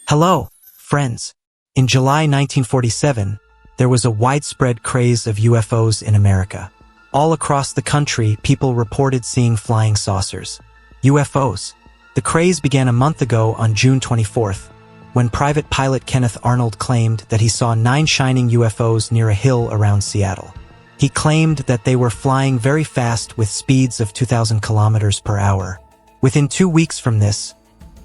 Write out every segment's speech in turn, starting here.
Hello, friends. In July 1947, there was a widespread craze of UFOs in America. All across the country, people reported seeing flying saucers. UFOs. The craze began a month ago on June 24th, when private pilot Kenneth Arnold claimed that he saw 9 shining UFOs near a hill around Seattle. He claimed that they were flying very fast with speeds of 2,000 kilometers per hour. Within 2 weeks from this,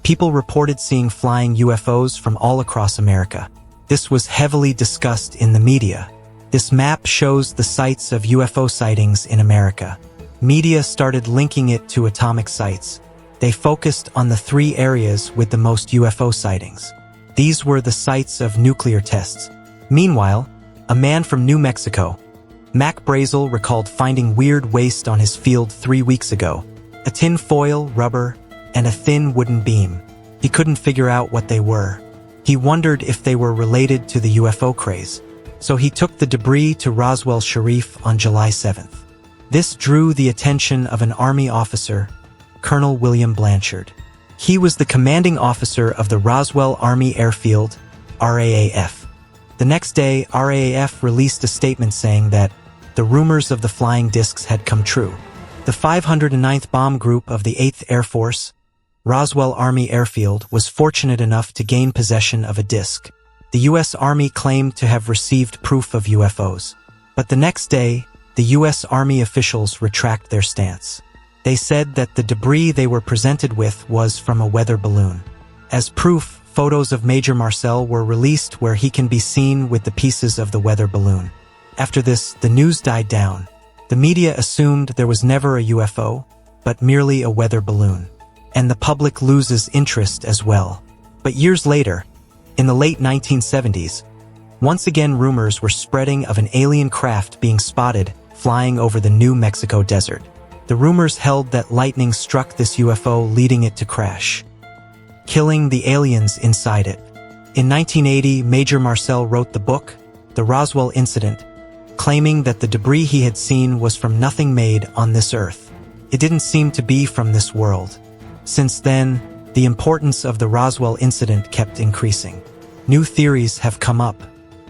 people reported seeing flying UFOs from all across America. This was heavily discussed in the media. This map shows the sites of UFO sightings in America. Media started linking it to atomic sites. They focused on the 3 areas with the most UFO sightings. These were the sites of nuclear tests. Meanwhile, a man from New Mexico, Mac Brazel, recalled finding weird waste on his field 3 weeks ago. A tin foil, rubber, and a thin wooden beam. He couldn't figure out what they were. He wondered if they were related to the UFO craze. So he took the debris to Roswell Sharif on July 7th. This drew the attention of an Army officer, Colonel William Blanchard. He was the commanding officer of the Roswell Army Airfield, RAAF. The next day, RAAF released a statement saying that the rumors of the flying discs had come true. The 509th Bomb Group of the 8th Air Force, Roswell Army Airfield, was fortunate enough to gain possession of a disc. The U.S. Army claimed to have received proof of UFOs. But the next day, the U.S. Army officials retract their stance. They said that the debris they were presented with was from a weather balloon. As proof, photos of Major Marcel were released where he can be seen with the pieces of the weather balloon. After this, the news died down. The media assumed there was never a UFO, but merely a weather balloon. And the public loses interest as well. But years later, in the late 1970s, once again rumors were spreading of an alien craft being spotted flying over the New Mexico desert. The rumors held that lightning struck this UFO, leading it to crash, killing the aliens inside it. In 1980, Major Marcel wrote the book, The Roswell Incident, claiming that the debris he had seen was from nothing made on this earth. It didn't seem to be from this world. Since then, the importance of the Roswell incident kept increasing. New theories have come up.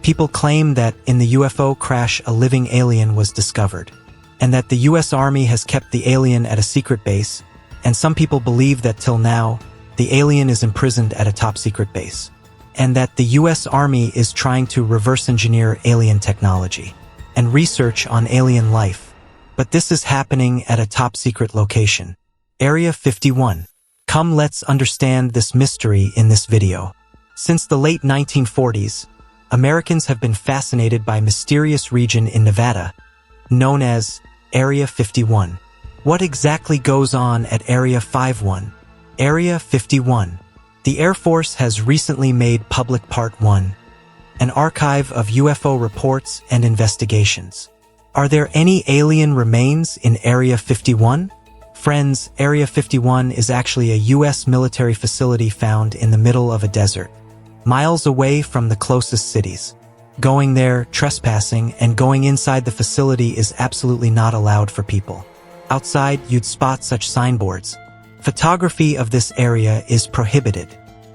People claim that in the UFO crash a living alien was discovered, and that the U.S. Army has kept the alien at a secret base, and some people believe that till now, the alien is imprisoned at a top-secret base, and that the U.S. Army is trying to reverse engineer alien technology and research on alien life. But this is happening at a top-secret location, Area 51. Come, let's understand this mystery in this video. Since the late 1940s, Americans have been fascinated by a mysterious region in Nevada, known as Area 51. What exactly goes on at Area 51? Area 51. The Air Force has recently made public Part 1, an archive of UFO reports and investigations. Are there any alien remains in Area 51? Friends, Area 51 is actually a U.S. military facility found in the middle of a desert, miles away from the closest cities. Going there, trespassing, and going inside the facility is absolutely not allowed for people. Outside, you'd spot such signboards. Photography of this area is prohibited.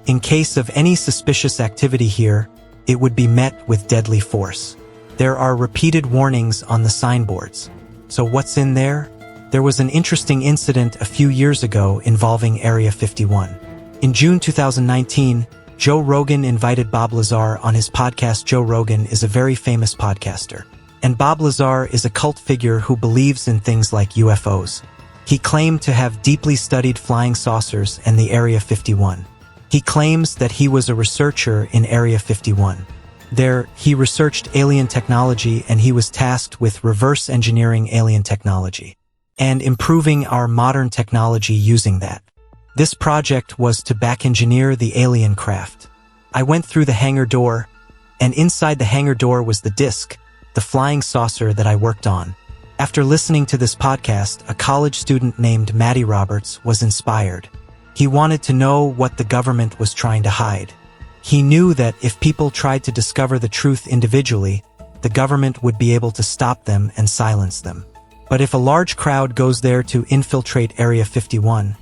In case of any suspicious activity here, it would be met with deadly force. There are repeated warnings on the signboards. So what's in there? There was an interesting incident a few years ago involving Area 51. In June 2019, Joe Rogan invited Bob Lazar on his podcast. Joe Rogan is a very famous podcaster, and Bob Lazar is a cult figure who believes in things like UFOs. He claimed to have deeply studied flying saucers and the Area 51. He claims that he was a researcher in Area 51. There, he researched alien technology, and he was tasked with reverse engineering alien technology and improving our modern technology using that. This project was to back-engineer the alien craft. I went through the hangar door, and inside the hangar door was the disc, the flying saucer that I worked on. After listening to this podcast, a college student named Matty Roberts was inspired. He wanted to know what the government was trying to hide. He knew that if people tried to discover the truth individually, the government would be able to stop them and silence them. But if a large crowd goes there to infiltrate Area 51,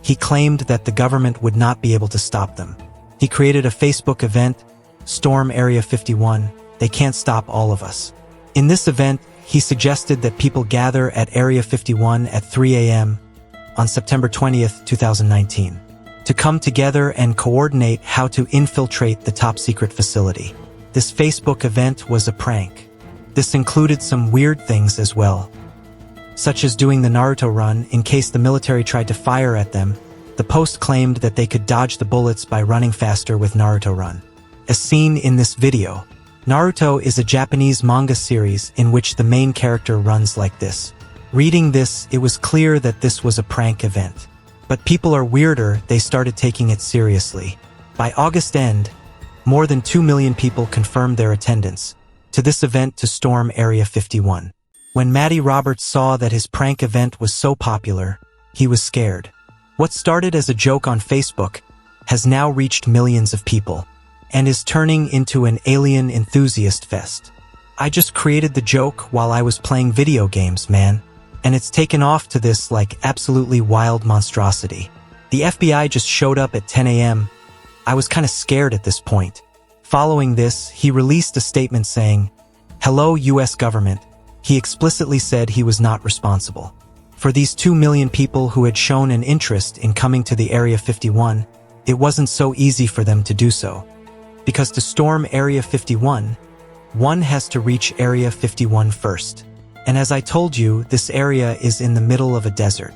he claimed that the government would not be able to stop them. He created a Facebook event, Storm Area 51, They Can't Stop All of Us. In this event, he suggested that people gather at Area 51 at 3 a.m. on September 20th, 2019, to come together and coordinate how to infiltrate the top-secret facility. This Facebook event was a prank. This included some weird things as well, such as doing the Naruto run in case the military tried to fire at them. The post claimed that they could dodge the bullets by running faster with Naruto Run. As seen in this video, Naruto is a Japanese manga series in which the main character runs like this. Reading this, it was clear that this was a prank event. But people are weirder, they started taking it seriously. By August end, more than 2 million people confirmed their attendance to this event to storm Area 51. When Matty Roberts saw that his prank event was so popular, he was scared. What started as a joke on Facebook has now reached millions of people and is turning into an alien enthusiast fest. I just created the joke while I was playing video games, man. And it's taken off to this like absolutely wild monstrosity. The FBI just showed up at 10 a.m. I was kind of scared at this point. Following this, he released a statement saying, "Hello, U.S. government." He explicitly said he was not responsible. For these 2 million people who had shown an interest in coming to the Area 51, it wasn't so easy for them to do so. Because to storm Area 51, one has to reach Area 51 first. And as I told you, this area is in the middle of a desert.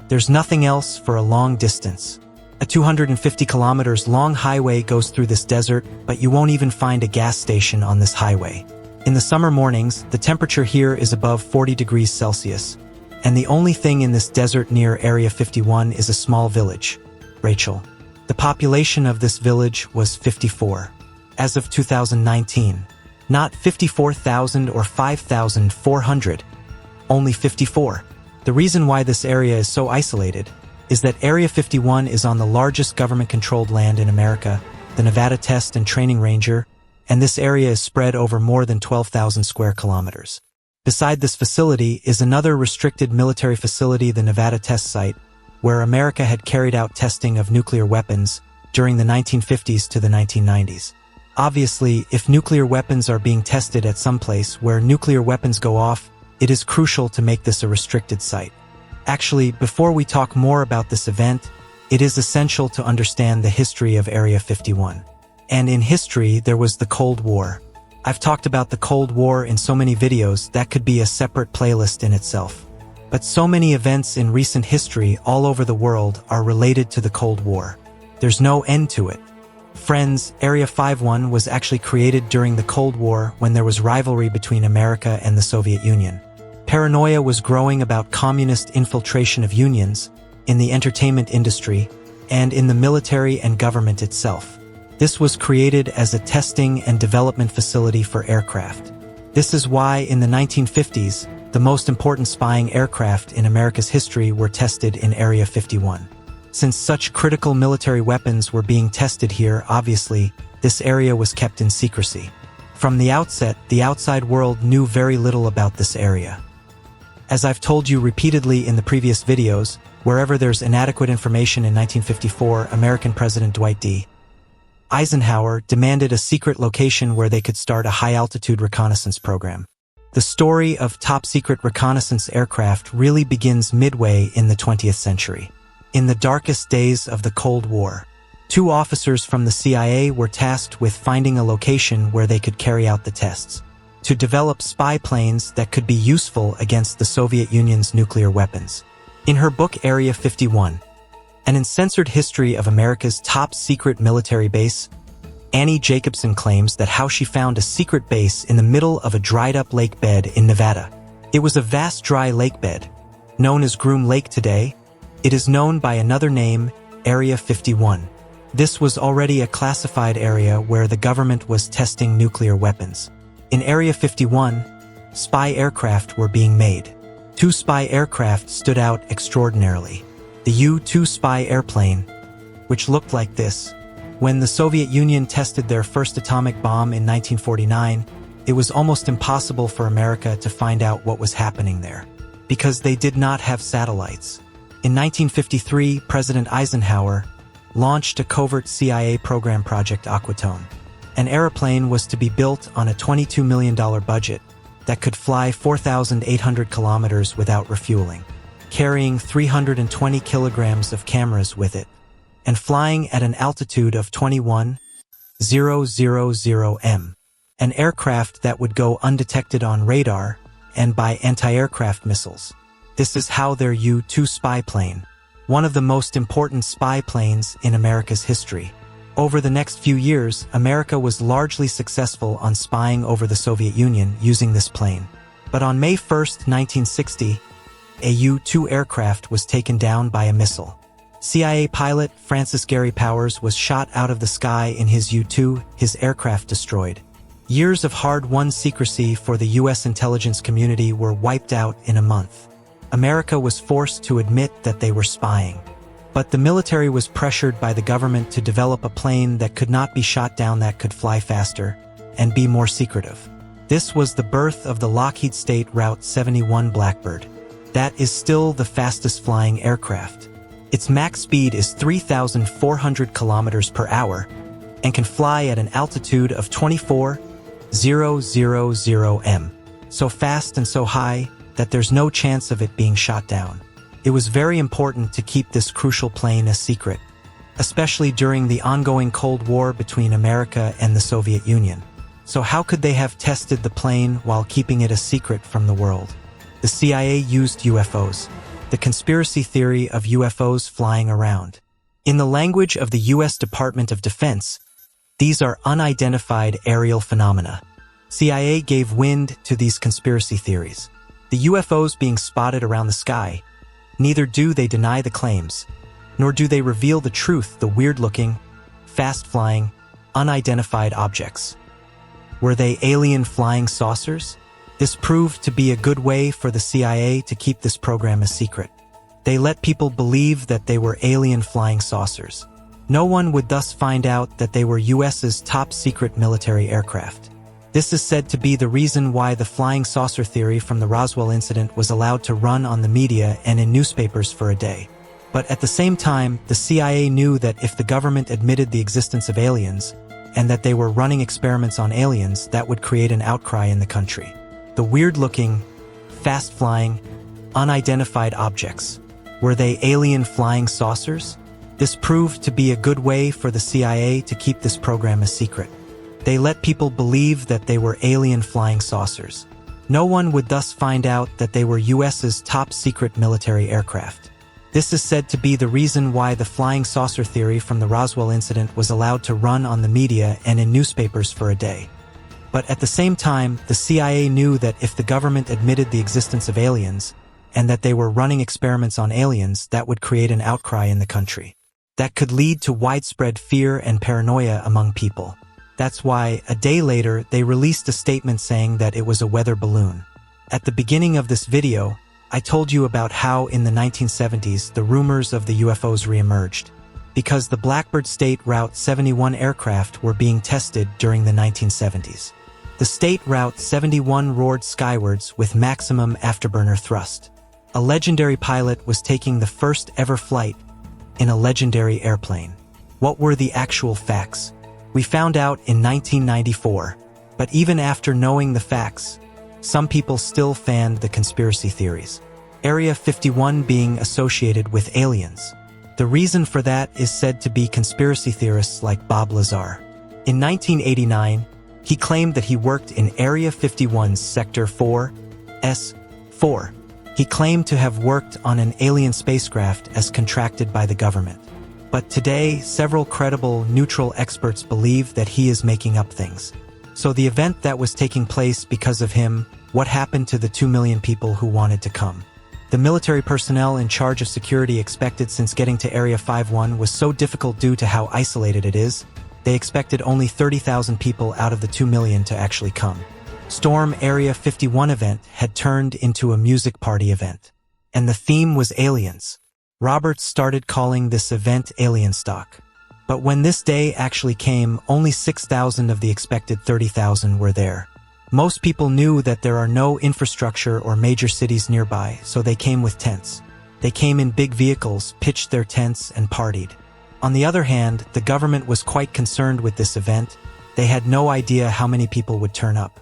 There's nothing else for a long distance. A 250 kilometers long highway goes through this desert, but you won't even find a gas station on this highway. In the summer mornings, the temperature here is above 40 degrees Celsius. And the only thing in this desert near Area 51 is a small village, Rachel. The population of this village was 54. As of 2019. Not 54,000 or 5,400, only 54. The reason why this area is so isolated is that Area 51 is on the largest government-controlled land in America, the Nevada Test and Training Ranger, and this area is spread over more than 12,000 square kilometers. Beside this facility is another restricted military facility, the Nevada Test Site, where America had carried out testing of nuclear weapons during the 1950s to the 1990s. Obviously, if nuclear weapons are being tested at some place where nuclear weapons go off, it is crucial to make this a restricted site. Actually, before we talk more about this event, it is essential to understand the history of Area 51. And in history, there was the Cold War. I've talked about the Cold War in so many videos that could be a separate playlist in itself. But so many events in recent history all over the world are related to the Cold War. There's no end to it. Friends, Area 51 was actually created during the Cold War when there was rivalry between America and the Soviet Union. Paranoia was growing about communist infiltration of unions in the entertainment industry and in the military and government itself. This was created as a testing and development facility for aircraft. This is why in the 1950s, the most important spying aircraft in America's history were tested in Area 51. Since such critical military weapons were being tested here, obviously, this area was kept in secrecy. From the outset, the outside world knew very little about this area. As I've told you repeatedly in the previous videos, wherever there's inadequate information in 1954, American President Dwight D. Eisenhower demanded a secret location where they could start a high-altitude reconnaissance program. The story of top-secret reconnaissance aircraft really begins midway in the 20th century. In the darkest days of the Cold War, 2 officers from the CIA were tasked with finding a location where they could carry out the tests, to develop spy planes that could be useful against the Soviet Union's nuclear weapons. In her book Area 51, An Uncensored History of America's Top-Secret Military Base, Annie Jacobson claims that how she found a secret base in the middle of a dried-up lake bed in Nevada. It was a vast dry lake bed, known as Groom Lake today. It is known by another name, Area 51. This was already a classified area where the government was testing nuclear weapons. In Area 51, spy aircraft were being made. 2 spy aircraft stood out extraordinarily. The U-2 spy airplane, which looked like this. When the Soviet Union tested their first atomic bomb in 1949, it was almost impossible for America to find out what was happening there, because they did not have satellites. In 1953, President Eisenhower launched a covert CIA program, Project Aquatone. An airplane was to be built on a $22 million budget that could fly 4,800 kilometers without refueling, carrying 320 kilograms of cameras with it, and flying at an altitude of 21,000 m. An aircraft that would go undetected on radar and by anti-aircraft missiles. This is how their U-2 spy plane, one of the most important spy planes in America's history. Over the next few years, America was largely successful on spying over the Soviet Union using this plane. But on May 1, 1960, a U-2 aircraft was taken down by a missile. CIA pilot Francis Gary Powers was shot out of the sky in his U-2, his aircraft destroyed. Years of hard-won secrecy for the U.S. intelligence community were wiped out in a month. America was forced to admit that they were spying. But the military was pressured by the government to develop a plane that could not be shot down, that could fly faster and be more secretive. This was the birth of the Lockheed State Route 71 Blackbird. That is still the fastest flying aircraft. Its max speed is 3,400 kilometers per hour and can fly at an altitude of 24,000 m. So fast and so high that there's no chance of it being shot down. It was very important to keep this crucial plane a secret, especially during the ongoing Cold War between America and the Soviet Union. So how could they have tested the plane while keeping it a secret from the world? The CIA used UFOs, the conspiracy theory of UFOs flying around. In the language of the U.S. Department of Defense, these are unidentified aerial phenomena. CIA gave wind to these conspiracy theories. The UFOs being spotted around the sky, neither do they deny the claims, nor do they reveal the truth, the weird-looking, fast-flying, unidentified objects. Were they alien flying saucers? This proved to be a good way for the CIA to keep this program a secret. They let people believe that they were alien flying saucers. No one would thus find out that they were US's top-secret military aircraft. This is said to be the reason why the flying saucer theory from the Roswell incident was allowed to run on the media and in newspapers for a day. But at the same time, the CIA knew that if the government admitted the existence of aliens, and that they were running experiments on aliens, that would create an outcry in the country. The weird-looking, fast-flying, unidentified objects. Were they alien flying saucers? This proved to be a good way for the CIA to keep this program a secret. They let people believe that they were alien flying saucers. No one would thus find out that they were US's top-secret military aircraft. This is said to be the reason why the flying saucer theory from the Roswell incident was allowed to run on the media and in newspapers for a day. But at the same time, the CIA knew that if the government admitted the existence of aliens, and that they were running experiments on aliens, that would create an outcry in the country. That could lead to widespread fear and paranoia among people. That's why, a day later, they released a statement saying that it was a weather balloon. At the beginning of this video, I told you about how in the 1970s the rumors of the UFOs reemerged, because the Blackbird State Route 71 aircraft were being tested during the 1970s. The State Route 71 roared skywards with maximum afterburner thrust. A legendary pilot was taking the first ever flight in a legendary airplane. What were the actual facts? We found out in 1994, but even after knowing the facts, some people still fanned the conspiracy theories. Area 51 being associated with aliens. The reason for that is said to be conspiracy theorists like Bob Lazar. In 1989, he claimed that he worked in Area 51's Sector 4S4. He claimed to have worked on an alien spacecraft as contracted by the government. But today, several credible, neutral experts believe that he is making up things. So the event that was taking place because of him, what happened to the 2 million people who wanted to come? The military personnel in charge of security expected, since getting to Area 51 was so difficult due to how isolated it is, they expected only 30,000 people out of the 2 million to actually come. Storm Area 51 event had turned into a music party event. And the theme was aliens. Roberts started calling this event Alien Stock. But when this day actually came, only 6,000 of the expected 30,000 were there. Most people knew that there are no infrastructure or major cities nearby, so they came with tents. They came in big vehicles, pitched their tents, and partied. On the other hand, the government was quite concerned with this event. They had no idea how many people would turn up.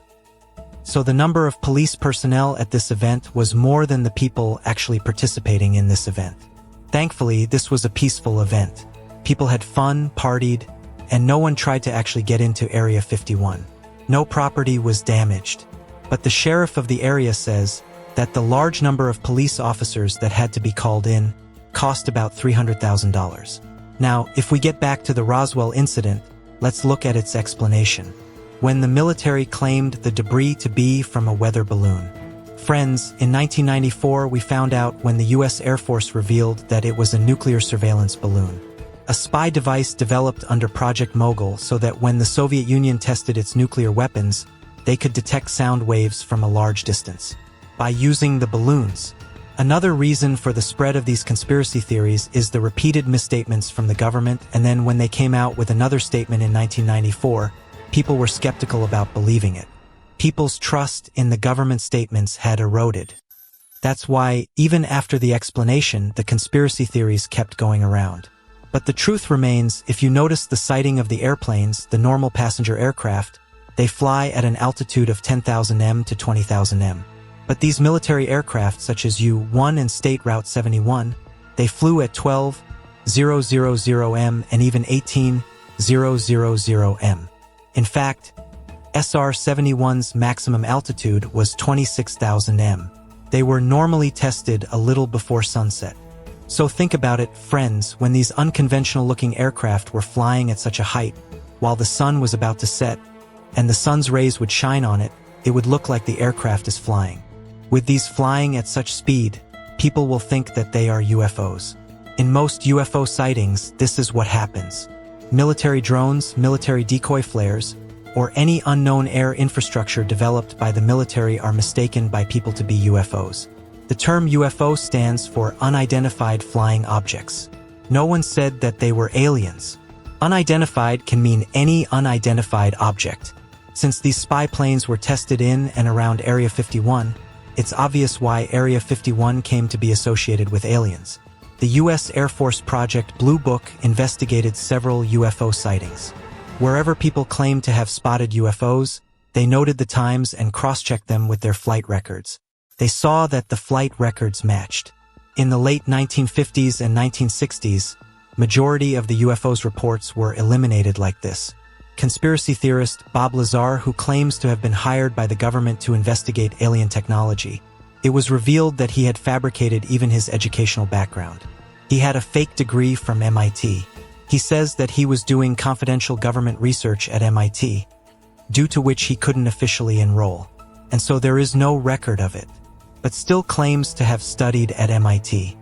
So the number of police personnel at this event was more than the people actually participating in this event. Thankfully, this was a peaceful event. People had fun, partied, and no one tried to actually get into Area 51. No property was damaged. But the sheriff of the area says that the large number of police officers that had to be called in cost about $300,000. Now, if we get back to the Roswell incident, let's look at its explanation. When the military claimed the debris to be from a weather balloon. Friends, in 1994 we found out when the U.S. Air Force revealed that it was a nuclear surveillance balloon. A spy device developed under Project Mogul so that when the Soviet Union tested its nuclear weapons, they could detect sound waves from a large distance. By using the balloons. Another reason for the spread of these conspiracy theories is the repeated misstatements from the government, and then when they came out with another statement in 1994, people were skeptical about believing it. People's trust in the government statements had eroded. That's why, even after the explanation, the conspiracy theories kept going around. But the truth remains, if you notice the sighting of the airplanes, the normal passenger aircraft, they fly at an altitude of 10,000 m to 20,000 m. But these military aircraft, such as U-1 and State Route 71, they flew at 12,000 m and even 18,000 m. In fact, SR-71's maximum altitude was 26,000 m. They were normally tested a little before sunset. So think about it, friends, when these unconventional-looking aircraft were flying at such a height, while the sun was about to set, and the sun's rays would shine on it, it would look like the aircraft is flying. With these flying at such speed, people will think that they are UFOs. In most UFO sightings, this is what happens. Military drones, military decoy flares, or any unknown air infrastructure developed by the military are mistaken by people to be UFOs. The term UFO stands for unidentified flying objects. No one said that they were aliens. Unidentified can mean any unidentified object. Since these spy planes were tested in and around Area 51, it's obvious why Area 51 came to be associated with aliens. The U.S. Air Force Project Blue Book investigated several UFO sightings. Wherever people claimed to have spotted UFOs, they noted the times and cross-checked them with their flight records. They saw that the flight records matched. In the late 1950s and 1960s, majority of the UFOs reports were eliminated like this. Conspiracy theorist Bob Lazar, who claims to have been hired by the government to investigate alien technology, it was revealed that he had fabricated even his educational background. He had a fake degree from MIT. He says that he was doing confidential government research at MIT, due to which he couldn't officially enroll, and so there is no record of it, but still claims to have studied at MIT.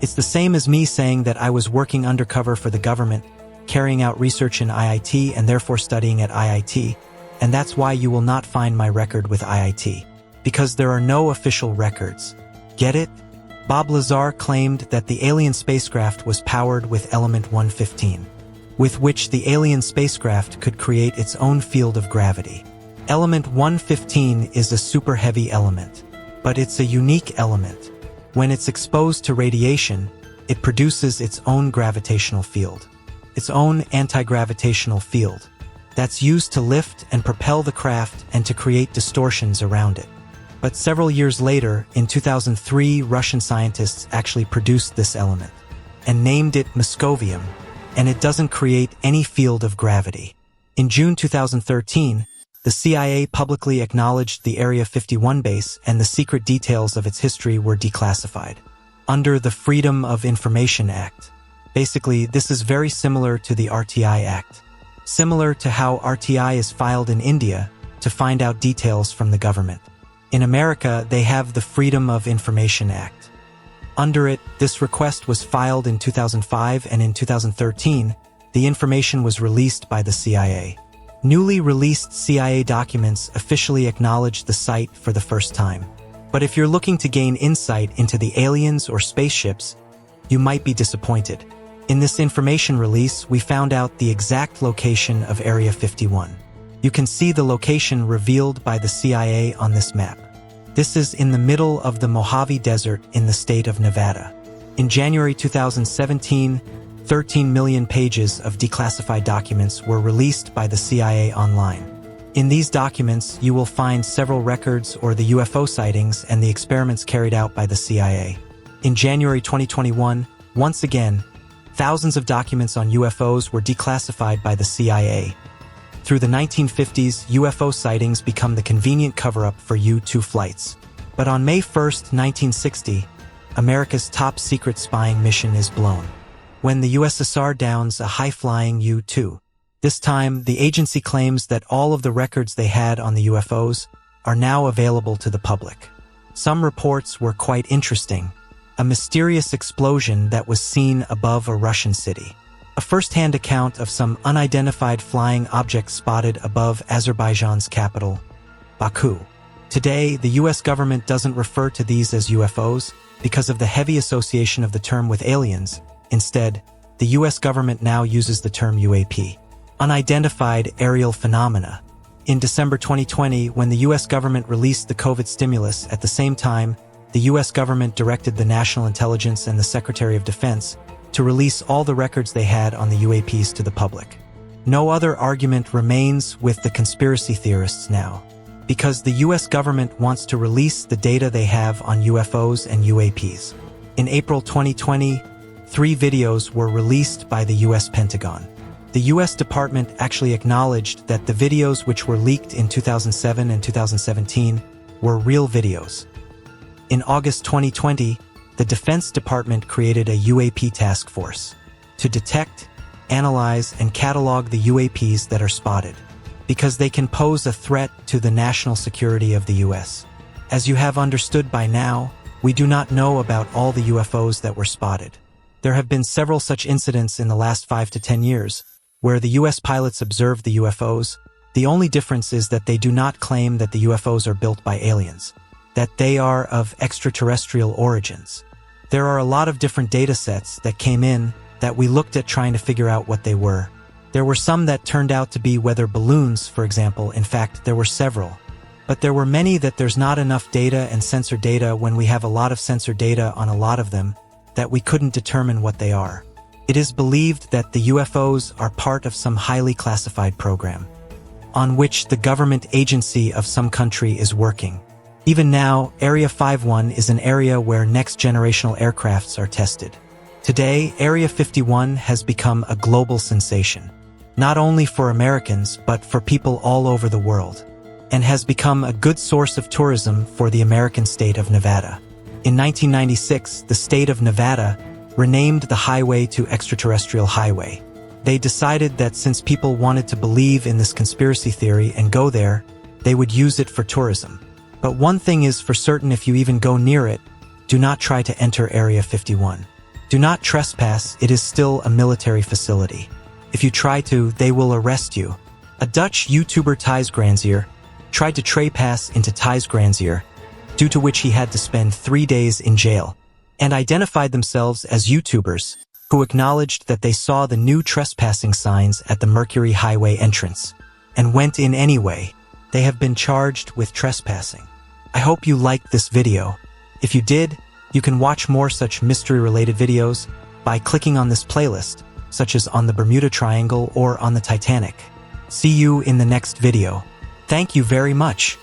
It's the same as me saying that I was working undercover for the government, carrying out research in IIT and therefore studying at IIT, and that's why you will not find my record with IIT, because there are no official records. Get it? Bob Lazar claimed that the alien spacecraft was powered with element 115, with which the alien spacecraft could create its own field of gravity. Element 115 is a super heavy element, but it's a unique element. When it's exposed to radiation, it produces its own gravitational field. Its own anti-gravitational field that's used to lift and propel the craft and to create distortions around it. But several years later, in 2003, Russian scientists actually produced this element and named it Moscovium, and it doesn't create any field of gravity. In June 2013, the CIA publicly acknowledged the Area 51 base, and the secret details of its history were declassified under the Freedom of Information Act. Basically, this is very similar to the RTI Act, similar to how RTI is filed in India to find out details from the government. In America, they have the Freedom of Information Act. Under it, this request was filed in 2005, and in 2013, the information was released by the CIA. Newly released CIA documents officially acknowledged the site for the first time. But if you're looking to gain insight into the aliens or spaceships, you might be disappointed. In this information release, we found out the exact location of Area 51. You can see the location revealed by the CIA on this map. This is in the middle of the Mojave Desert in the state of Nevada. In January 2017, 13 million pages of declassified documents were released by the CIA online. In these documents, you will find several records or the UFO sightings and the experiments carried out by the CIA. In January 2021, once again, thousands of documents on UFOs were declassified by the CIA. Through the 1950s, UFO sightings become the convenient cover-up for U-2 flights. But on May 1, 1960, America's top-secret spying mission is blown, when the USSR downs a high-flying U-2. This time, the agency claims that all of the records they had on the UFOs are now available to the public. Some reports were quite interesting. A mysterious explosion that was seen above a Russian city. A first-hand account of some unidentified flying objects spotted above Azerbaijan's capital, Baku. Today, the US government doesn't refer to these as UFOs because of the heavy association of the term with aliens. Instead, the US government now uses the term UAP, unidentified aerial phenomena. In December 2020, when the US government released the COVID stimulus, at the same time, the US government directed the National Intelligence and the Secretary of Defense to release all the records they had on the UAPs to the public. No other argument remains with the conspiracy theorists now, because the US government wants to release the data they have on UFOs and UAPs. In April 2020, 3 videos were released by the US Pentagon. The US Department actually acknowledged that the videos which were leaked in 2007 and 2017 were real videos. In August 2020, the Defense Department created a UAP task force to detect, analyze, and catalog the UAPs that are spotted, because they can pose a threat to the national security of the US. As you have understood by now, we do not know about all the UFOs that were spotted. There have been several such incidents in the last 5 to 10 years, where the US pilots observed the UFOs. The only difference is that they do not claim that the UFOs are built by aliens, that they are of extraterrestrial origins. There are a lot of different data sets that came in that we looked at trying to figure out what they were. There were some that turned out to be weather balloons, for example. In fact, there were several. But there were many that there's not enough data and sensor data when we have a lot of sensor data on a lot of them that we couldn't determine what they are. It is believed that the UFOs are part of some highly classified program on which the government agency of some country is working. Even now, Area 51 is an area where next-generational aircrafts are tested. Today, Area 51 has become a global sensation, not only for Americans but for people all over the world, and has become a good source of tourism for the American state of Nevada. In 1996, the state of Nevada renamed the highway to Extraterrestrial Highway. They decided that since people wanted to believe in this conspiracy theory and go there, they would use it for tourism. But one thing is for certain: if you even go near it, do not try to enter Area 51. Do not trespass, it is still a military facility. If you try to, they will arrest you. A Dutch YouTuber Thijs Granzier tried to trespass into Thijs Granzier, due to which he had to spend 3 days in jail, and identified themselves as YouTubers, who acknowledged that they saw the new trespassing signs at the Mercury Highway entrance, and went in anyway. They have been charged with trespassing. I hope you liked this video. If you did, you can watch more such mystery-related videos by clicking on this playlist, such as on the Bermuda Triangle or on the Titanic. See you in the next video. Thank you very much.